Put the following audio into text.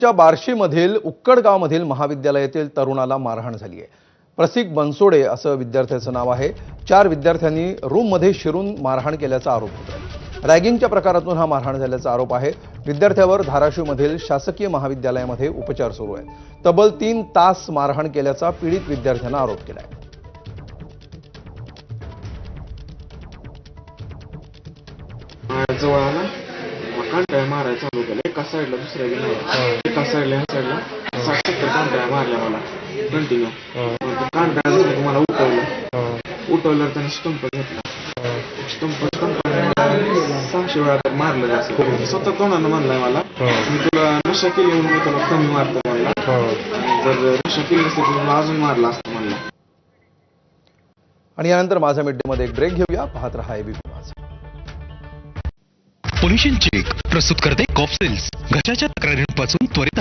च्या बार्शीमधील उक्कडगावमधील महाविद्यालयातील तरुणाला मारहाण झाली आहे। प्रसिक बनसोडे असं विद्यार्थ्याचं नाव आहे। 4 विद्यार्थ्यांनी रूममध्ये शिरून मारहाण केल्याचा आरोप होता। रॅगिंगच्या प्रकारातून हा मारहाण झाल्याचा आरोप आहे। विद्यार्थ्यावर धाराशिवमधील शासकीय महाविद्यालयामध्ये उपचार सुरू आहेत। तब्बल 3 तास मारहाण केल्याचा पीडित विद्यार्थ्यानं आरोप केला आहे। कांड्या मारायला चालू केलं। एका साईडला दुसऱ्या एका साईडला ह्या साईडला 60-70 कांड्या मारल्या मला कंटिन्यू। कांड्या झाल्या मला उठवलं त्याने स्टंप घेतला। स्टंप 600 वेळा तर मारलं असं। स्वतः तोंडानं म्हणलाय मला, मी तुला नशा केली म्हणून मी तुला कमी मारतो म्हणला, जर नशा केली नसती तर मला अजून मारला असतं म्हणला। आणि यानंतर माझा मिडडेमध्ये एक ब्रेक घेऊया। पाहत रहा एबीपी माझा। पोल्युशन चेक प्रस्तुत करते कॉप्सेल्स घशाच्या तक्रारींपासून त्वरित